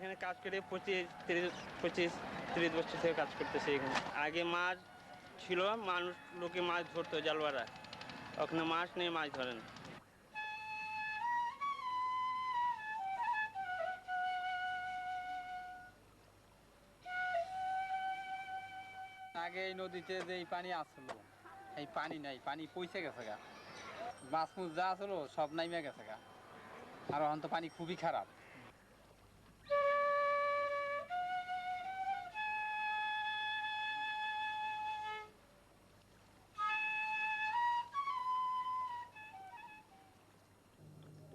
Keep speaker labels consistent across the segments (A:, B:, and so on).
A: এখানে কাজ করে 25-30 বছর থেকে কাজ করতেছে এখানে। আগে মাছ ছিল, মানুষ লোকে মাছ ধরতো জালওয়ারা, ওখানে মাছ নেই, মাছ ধরেন।
B: আগে এই নদীতে যে এই পানি আসলো, এই পানি নাই, পানি পইসে গেছে গা, মাছ মুছ যা আসলো সব নাইমে গেছে গা। আর এখন তো পানি খুবই খারাপ।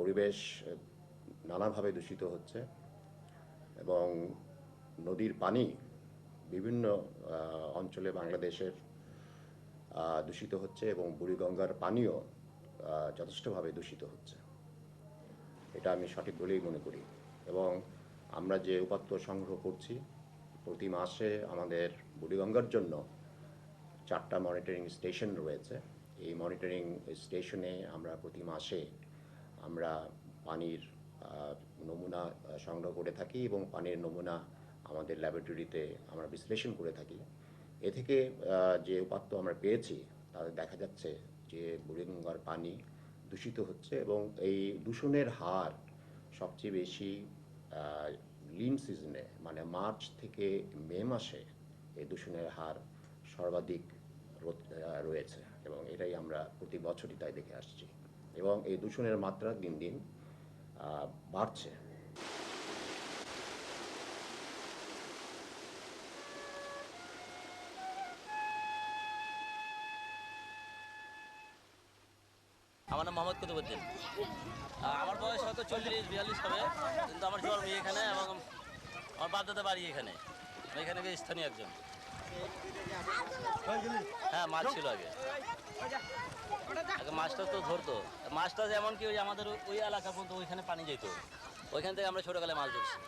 C: পরিবেশ নানাভাবে দূষিত হচ্ছে এবং নদীর পানি বিভিন্ন অঞ্চলে বাংলাদেশের দূষিত হচ্ছে এবং বুড়িগঙ্গার পানিও যথেষ্টভাবে দূষিত হচ্ছে। এটা আমি সঠিক বলেই মনে করি। এবং আমরা যে উপাত্ত সংগ্রহ করছি, প্রতি মাসে আমাদের বুড়িগঙ্গার জন্য 4টা মনিটরিং স্টেশন রয়েছে। এই মনিটরিং স্টেশনে আমরা প্রতি মাসে আমরা পানির নমুনা সংগ্রহ করে থাকি এবং পানির নমুনা আমাদের ল্যাবরেটরিতে আমরা বিশ্লেষণ করে থাকি। এ থেকে যে উপাত্ত আমরা পেয়েছি তাতে দেখা যাচ্ছে যে বুড়িগঙ্গার পানি দূষিত হচ্ছে এবং এই দূষণের হার সবচেয়ে বেশি লিন সিজনে, মানে মার্চ থেকে মে মাসে এই দূষণের হার সর্বাধিক রয়েছে এবং এটাই আমরা প্রতি বছরই তাই দেখে আসছি এবং এই দূষণের মাত্রা দিন দিন বাড়ছে।
D: আমার নাম মোহাম্মদ কুতুবুদ্দিন। আমার বয়স হয়তো 40-42 হবে, কিন্তু আমার জন্ম এখানে এবং আমার বাপদাদা বাড়ি এখানে। এখানে স্থানীয় একজন। হ্যাঁ, মাছ ছিল আগে। আগে মাছটা তো ধরতো, মাছটা যেমন কি ওই আমাদের ওই এলাকা পর্যন্ত ওইখানে পানি যেত, ওইখান থেকে আমরা ছোটোকালে মাছ ধরছি।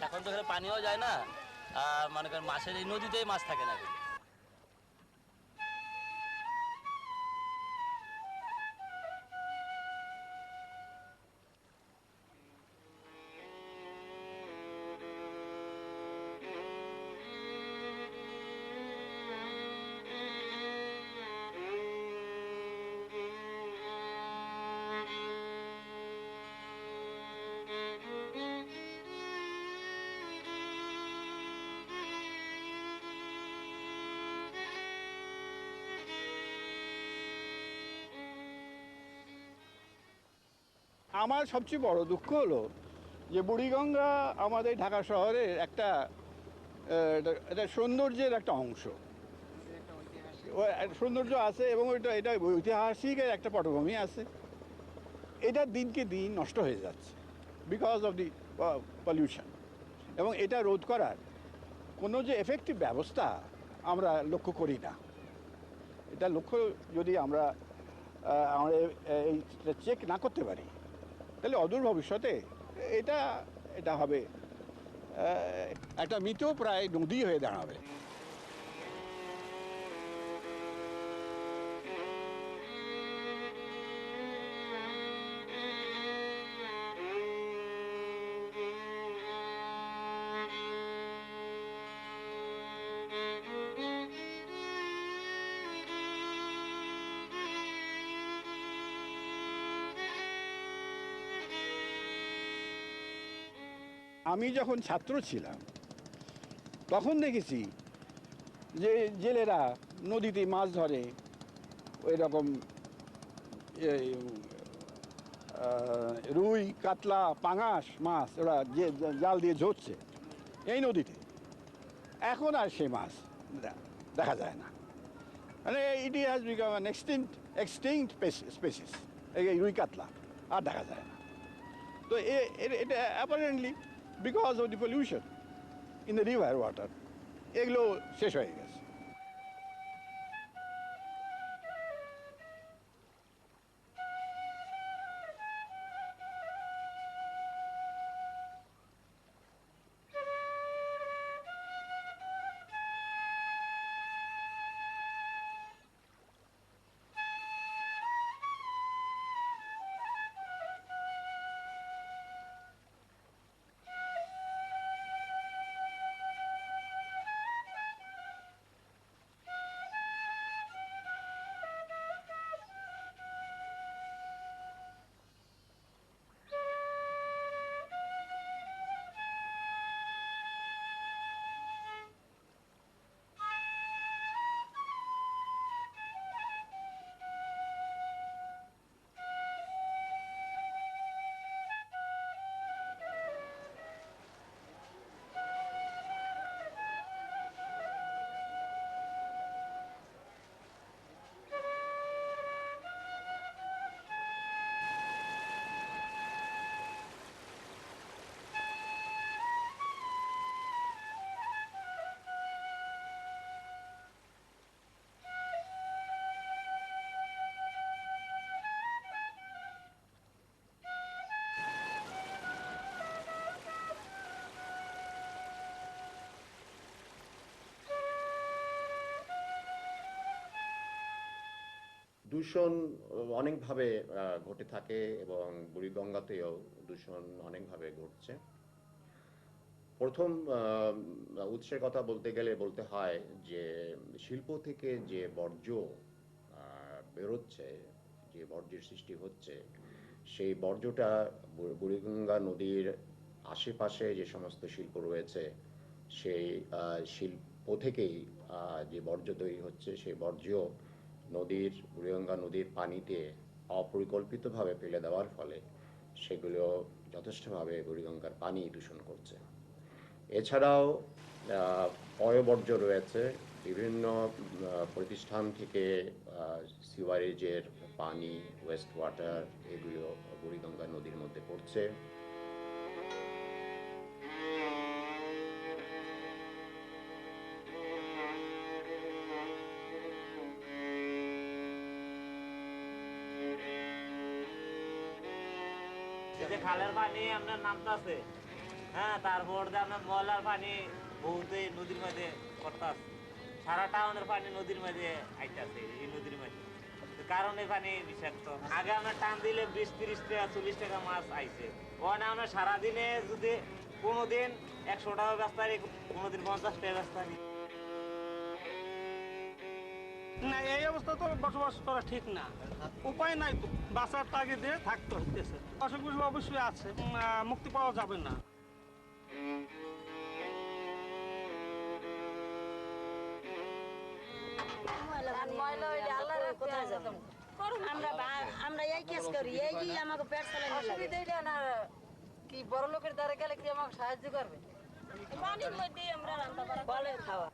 D: এখন তো এখানে পানিও যায় না, আর মনে করেন মাছের এই নদীতেই মাছ থাকে না।
E: আমার সবচেয়ে বড় দুঃখ হলো যে বুড়িগঙ্গা আমাদের ঢাকা শহরের একটা এটা সৌন্দর্যের একটা অংশ, সৌন্দর্য আছে এবং এটা ঐতিহাসিক একটা পটভূমি আছে। এটা দিনকে দিন নষ্ট হয়ে যাচ্ছে বিকজ অফ দি পলিউশন, এবং এটা রোধ করার কোনো যে এফেক্টিভ ব্যবস্থা আমরা লক্ষ্য করি না। এটা লক্ষ্য যদি আমরা এইটা চেক না করতে পারি, তাহলে অদূর ভবিষ্যতে এটা এটা হবে একটা মৃতপ্রায় নদী হয়ে দাঁড়াবে। আমি যখন ছাত্র ছিলাম তখন দেখেছি যে জেলেরা নদীতে মাছ ধরে, ওই রকম রুই, কাতলা, পাঙাশ মাছ ওরা যে জাল দিয়ে ধরছে এই নদীতে। এখন আর সে মাছ দেখা যায় না, মানে it has become an extinct species. এই রুই কাতলা আর দেখা যায় না। তো এটা apparently because of the pollution in the river water, এগুলো শেষ হয়ে গেছে।
C: দূষণ অনেকভাবে ঘটে থাকে এবং বুড়িগঙ্গাতেও দূষণ অনেকভাবে ঘটছে। প্রথম উৎসের কথা বলতে গেলে বলতে হয় যে শিল্প থেকে যে বর্জ্য বেরোচ্ছে, যে বর্জ্যের সৃষ্টি হচ্ছে, সেই বর্জ্যটা বুড়িগঙ্গা নদীর আশেপাশে যে সমস্ত শিল্প রয়েছে সেই শিল্প থেকেই যে বর্জ্য তৈরি হচ্ছে, সেই বর্জ্য বুড়িগঙ্গা নদীর পানিতে অপরিকল্পিতভাবে ফেলে দেওয়ার ফলে সেগুলো যথেষ্টভাবে বুড়িগঙ্গার পানি দূষণ করছে। এছাড়াও পয়ঃবর্জ্য রয়েছে, বিভিন্ন প্রতিষ্ঠান থেকে সিওয়ারেজের পানি, ওয়েস্ট ওয়াটার, এগুলো বুড়িগঙ্গা নদীর মধ্যে পড়ছে।
F: খালের পানি আপনার নামতাছে, হ্যাঁ, তারপর আপনার ময়লার পানি বহুতে নদীর মাঝে করতেছে, সারা টাউনের পানি নদীর মাঝে আইতাছে, এই নদীর মাঝে কারণে পানি বিষাক্ত। আগে আমরা টান দিলে 20-30 টাকা 40 টাকা মাছ আইছে, ওখানে আমরা সারাদিনে যদি কোনোদিন 100 টাকা ব্যস্ত পারি, কোনোদিন 50 টাকা ব্যস্ত পারি।
A: না, এই অবস্থা তো বসবাস করা ঠিক না, উপায় নাই তো, বাঁচার তাগিদে থাকতে হইতেছে। অসুখ বিসুখ অবশ্যই আছে, মুক্তি পাওয়া যাবে না।
G: আমরা এই কেস করি, এই আমাকে পেট চালাই না, কি বড় লোকের দ্বারা গেলে কি আমাকে সাহায্য করবে? পানির মধ্যে আমরা রান্না করা কলের খাওয়া।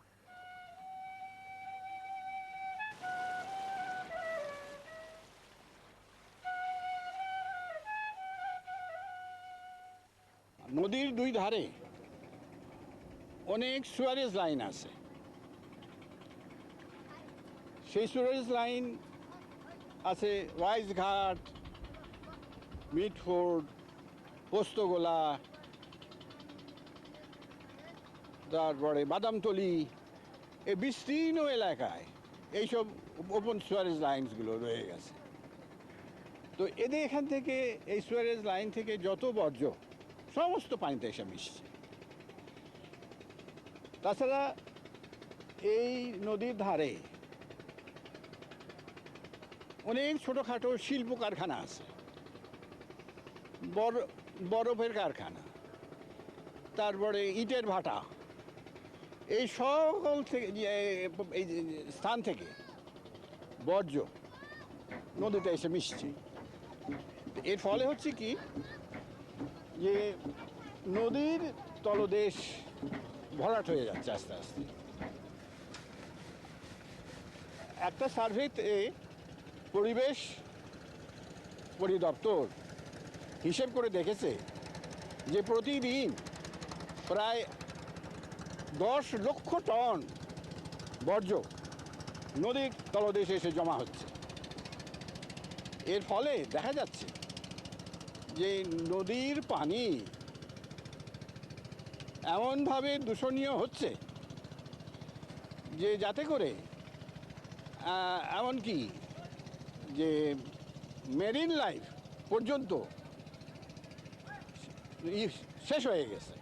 E: নদীর দুই ধারে অনেক সুয়ারেজ লাইন আছে। সেই সুয়ারেজ লাইন আছে ওয়াইজঘাট, মিটফোর্ড, পোস্তগোলা, তারপরে বাদামতলি, এই বিস্তীর্ণ এলাকায় এইসব ওপেন সুয়ারেজ লাইনসগুলো রয়ে গেছে। তো এখান থেকে, এই সুয়ারেজ লাইন থেকে যত বর্জ্য সমস্ত পানিতে এসে মিশছে। তাছাড়া এই নদীর ধারে অনেক ছোটোখাটো শিল্প কারখানা আছে, বরফের কারখানা, তারপরে ইটের ভাটা, এই সকল থেকে এই স্থান থেকে বর্জ্য নদীতে এসে মিশছে। এর ফলে হচ্ছে কি, যে নদীর তলদেশ ভরাট হয়ে যাচ্ছে আস্তে আস্তে। একটা সার্ভেতে পরিবেশ পরিদপ্তর হিসেব করে দেখেছে যে প্রতিদিন প্রায় 10 লক্ষ টন বর্জ্য নদীর তলদেশে এসে জমা হচ্ছে। এর ফলে দেখা যাচ্ছে যে নদীর পানি এমনভাবে দূষণীয় হচ্ছে যে যাতে করে এমনকি যে মেরিন লাইফ পর্যন্ত শেষ হয়ে গেছে।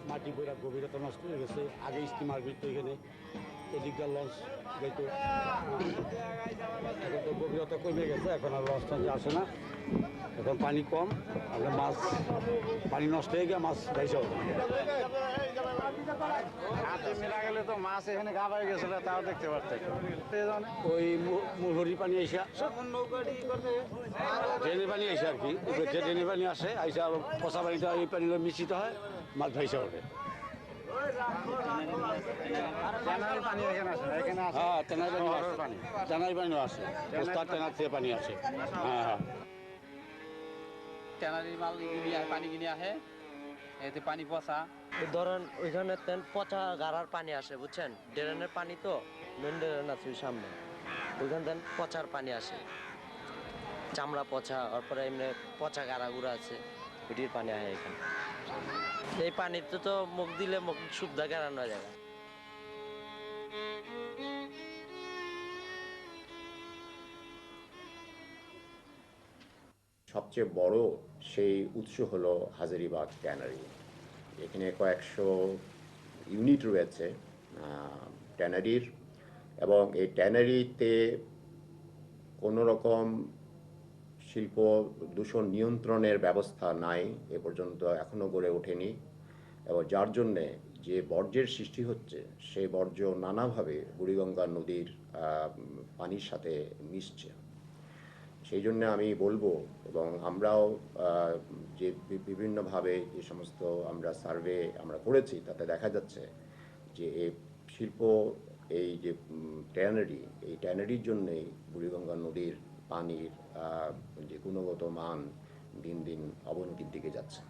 H: মাটি বইরা গভীরতা নষ্ট হয়ে গেছে। আগে স্টিমার ঘুরতো এখানে, এদিককার লঞ্চ যাইতো, এখন তো গভীরতা কমে গেছে, এখন আর লঞ্চ টঞ্চ আসে না, এখন পানি কম, আমরা মাছ, পানি নষ্ট হয়ে গিয়ে মাছ ভেসে হবে।
E: মেরা গেলে তো মাছ এখানে গাবাই গেছিল, তাও দেখতে পারতেন।
H: ওই মুহুরি পানি আইসা, ড্রেনের পানি আইসা আর কি, ড্রেনের পানি আসে, আইসা পচা পানিটা এই পানি মিশ্রিত হয়, মাছ ভেসে হবে।
E: হ্যাঁ, ট্যানারি পানিও আসে, পোস্তার ট্যানার থেকে পানি আসে। হ্যাঁ হ্যাঁ।
B: ট্যানারি মাল পানি কিনে আহে, এতে পানি পচা।
I: ধরেন ওইখানে তেন পচা গাড়ার পানি আসে, বুঝছেন? ড্রেনের পানি তো, মেন ড্রেন আছে ওই সামনে, ওইখান থেকে পচার পানি আসে, চামড়া পচা, তারপরে এমনি পচা গাড়াগুড়া আছে, ওইটির পানি আসে এখানে। এই পানিতে তো মুখ দিলে মুখ শুদ্ধা গাড়ানো যায়।
C: সবচেয়ে বড় সেই উৎস হলো হাজারীবাগ ট্যানারি। এখানে কয়েকশো ইউনিট রয়েছে ট্যানারির, এবং এই ট্যানারিতে কোনো রকম শিল্প দূষণ নিয়ন্ত্রণের ব্যবস্থা নাই, এ পর্যন্ত এখনও গড়ে ওঠেনি, এবং যার জন্যে যে বর্জ্যের সৃষ্টি হচ্ছে সেই বর্জ্য নানাভাবে বুড়িগঙ্গা নদীর পানির সাথে মিশছে। সেই জন্য আমি বলবো, এবং আমরাও যে বিভিন্নভাবে যে সমস্ত আমরা সার্ভে আমরা করেছি তাতে দেখা যাচ্ছে যে এই শিল্প, এই যে এই ট্যানারির জন্যেই বুড়িগঙ্গা নদীর পানির যে গুণগত মান দিন দিন অবনতির দিকে যাচ্ছে।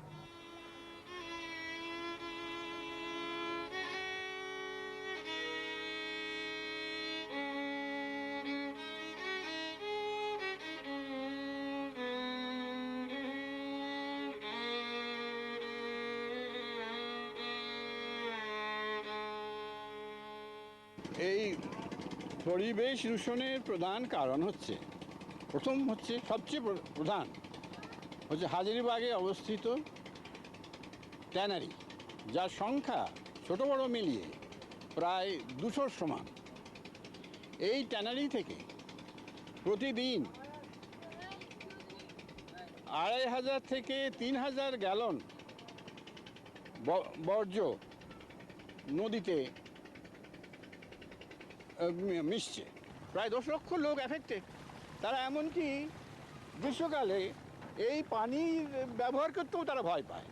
E: এই পরিবেশ দূষণের প্রধান কারণ হচ্ছে, প্রথম হচ্ছে সবচেয়ে প্রধান হচ্ছে হাজারীবাগে অবস্থিত ট্যানারি, যার সংখ্যা ছোট বড় মিলিয়ে প্রায় 200 সমান। এই ট্যানারি থেকে প্রতিদিন 2500 থেকে 3000 গ্যালন বর্জ্য নদীতে মিশছে। প্রায় 10 লক্ষ লোক এফেক্টেড। তারা এমনকি গ্রীষ্মকালে এই পানি ব্যবহার করতেও তারা ভয় পায়।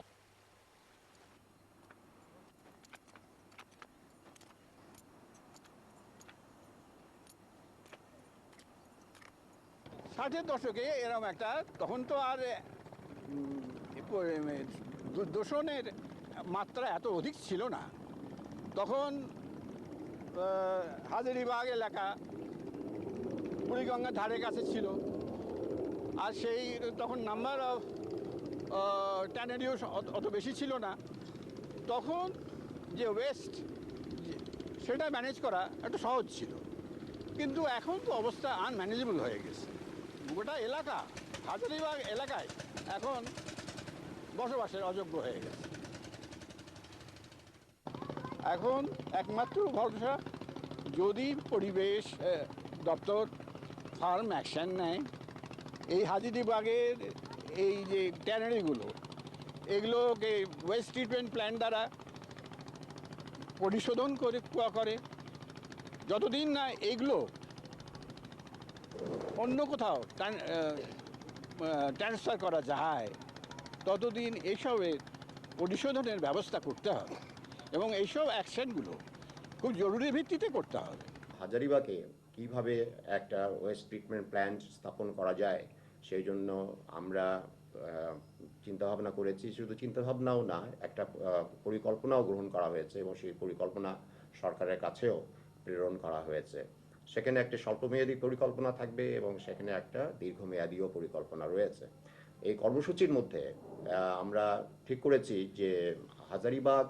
E: ষাটের দশকে এরকম একটা, তখন তো আর দূষণের মাত্রা এত অধিক ছিল না। তখন হাজারীবাগ এলাকা বুড়িগঙ্গার ধারে কাছে ছিল, আর সেই তখন নাম্বার অফ ট্যানারিও অত বেশি ছিল না। তখন যে ওয়েস্ট সেটা ম্যানেজ করা একটু সহজ ছিল, কিন্তু এখন তো অবস্থা আনম্যানেজেবল হয়ে গেছে। গোটা এলাকা, হাজারীবাগ এলাকায় এখন বসবাসের অযোগ্য হয়ে গেছে। এখন একমাত্র ভরসা, যদি পরিবেশ দপ্তর ফার্ম অ্যাকশন নেয়, এই হাজারীবাগের এই যে ট্যানারিগুলো, এগুলোকে ওয়েস্ট ট্রিটমেন্ট প্ল্যান্ট দ্বারা পরিশোধন করে যতদিন না এগুলো অন্য কোথাও ট্রান্সফার করা যায়, ততদিন এইসবের পরিশোধনের ব্যবস্থা করতে হবে, এবং এইসব অ্যাকশনগুলো খুব জরুরি ভিত্তিতে করতে হবে।
C: হাজারীবাগে কিভাবে একটা ওয়েস্ট ট্রিটমেন্ট প্ল্যান্ট স্থাপন করা যায় সেই জন্য আমরা চিন্তাভাবনা করেছি। শুধু চিন্তাভাবনাও না, একটা পরিকল্পনাও গ্রহণ করা হয়েছে, এবং সেই পরিকল্পনা সরকারের কাছেও প্রেরণ করা হয়েছে। সেখানে একটা স্বল্পমেয়াদী পরিকল্পনা থাকবে, এবং সেখানে একটা দীর্ঘমেয়াদীও পরিকল্পনা রয়েছে। এই কর্মসূচির মধ্যে আমরা ঠিক করেছি যে হাজারীবাগ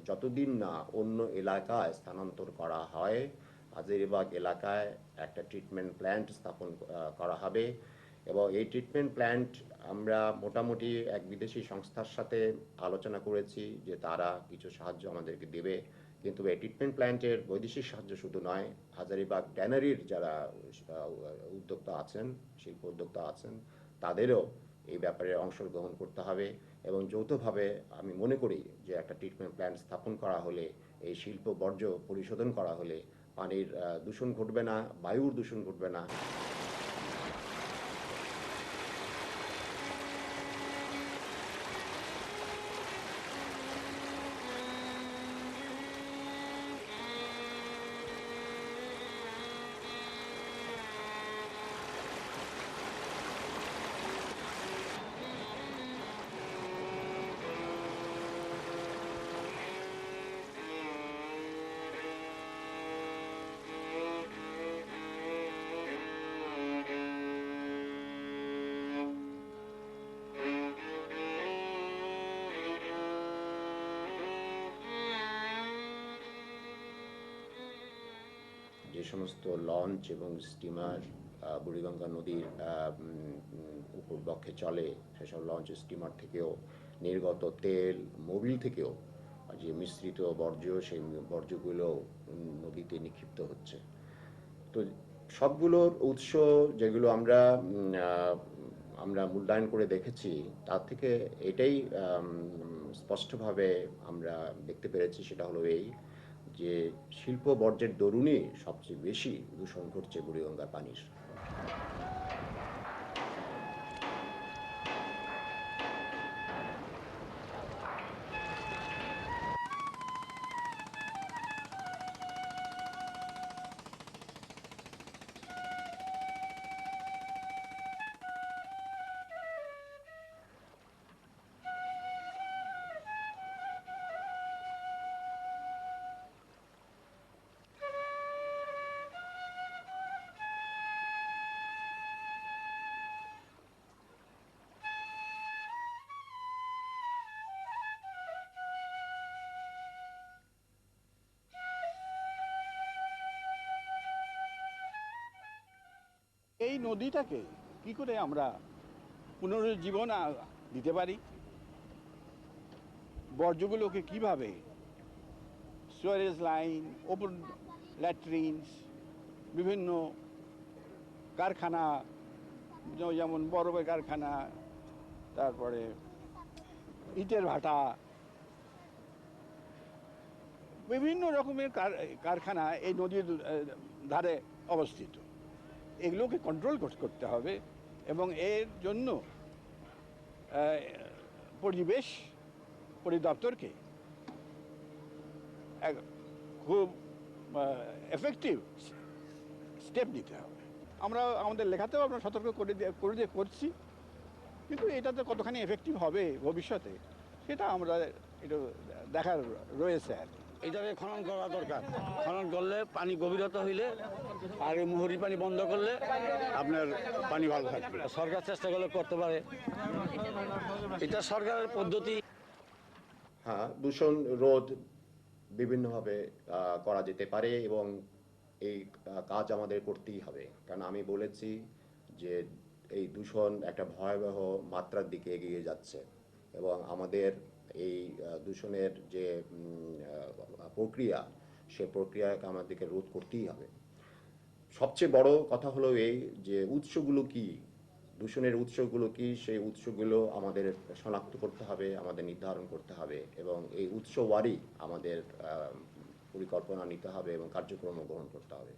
C: যতদিন না অন্য এলাকায় স্থানান্তর করা হয়, হাজারীবাগ এলাকায় একটা ট্রিটমেন্ট প্ল্যান্ট স্থাপন করা হবে। এবং এই ট্রিটমেন্ট প্ল্যান্ট আমরা মোটামুটি এক বিদেশি সংস্থার সাথে আলোচনা করেছি যে তারা কিছু সাহায্য আমাদেরকে দেবে, কিন্তু এই ট্রিটমেন্ট প্ল্যান্টের বৈদেশিক সাহায্য শুধু নয়, হাজারীবাগ ট্যানারির যারা উদ্যোক্তা আছেন, শিল্প উদ্যোক্তা আছেন, তাদেরও এই ব্যাপারে অংশগ্রহণ করতে হবে। এবং যৌথভাবে আমি মনে করি যে একটা ট্রিটমেন্ট প্ল্যান্ট স্থাপন করা হলে, এই শিল্প বর্জ্য পরিশোধন করা হলে পানির দূষণ ঘটবে না, বায়ুর দূষণ ঘটবে না। যে সমস্ত লঞ্চ এবং স্টিমার বুড়িগঙ্গা নদীর উপর বক্ষে চলে, সেসব লঞ্চ স্টিমার থেকেও নির্গত তেল, মোবিল থেকেও যে মিশ্রিত বর্জ্য, সেই বর্জ্যগুলো নদীতে নিক্ষিপ্ত হচ্ছে। তো সবগুলোর উৎস যেগুলো আমরা মূল্যায়ন করে দেখেছি, তার থেকে এটাই স্পষ্টভাবে আমরা দেখতে পেরেছি, সেটা হলো এই যে শিল্প বর্জ্যের দরুনই সবচেয়ে বেশি দূষণ ঘটছে বুড়িগঙ্গার পানির।
E: এই নদীটাকে কি করে আমরা পুনরুজ্জীবন দিতে পারি, বর্জ্যগুলোকে কিভাবে সুয়ারেজ লাইন, ওপেন ল্যাট্রিনস, বিভিন্ন কারখানা, যেমন বরফের কারখানা, তারপরে ইটের ভাটা, বিভিন্ন রকমের কারখানা এই নদীর ধারে অবস্থিত। এগুলোকে কন্ট্রোল করতে হবে এবং এর জন্য পরিবেশ পরিদপ্তরকে খুব এফেক্টিভ স্টেপ নিতে হবে। আমরা আমাদের লেখাতেও আমরা সতর্ক করছি, কিন্তু এটাতে কতখানি এফেক্টিভ হবে ভবিষ্যতে সেটা আমরা একটু দেখার রয়েছে আর কি।
H: এটাকে খনন করা দরকার। খনন করলে পানি গভীরতা হইলে আর এই মুহুরি পানি বন্ধ করলে আপনার পানি ভালো থাকবে। সরকার চেষ্টা করলে করতে পারে, এটা সরকারের পদ্ধতি।
C: হ্যাঁ, দূষণ রোধ বিভিন্নভাবে করা যেতে পারে এবং এই কাজ আমাদের করতেই হবে। কারণ আমি বলেছি যে এই দূষণ একটা ভয়াবহ মাত্রার দিকে এগিয়ে যাচ্ছে এবং আমাদের এই দূষণের যে প্রক্রিয়া, সে প্রক্রিয়াকে আমাদেরকে রোধ করতেই হবে। সবচেয়ে বড় কথা হলো এই যে উৎসগুলো কি, দূষণের উৎসগুলো কি, সেই উৎসগুলো আমাদের শনাক্ত করতে হবে, আমাদের নির্ধারণ করতে হবে এবং এই উৎসওয়ারি আমাদের পরিকল্পনা নিতে হবে এবং কার্যক্রম গ্রহণ করতে হবে।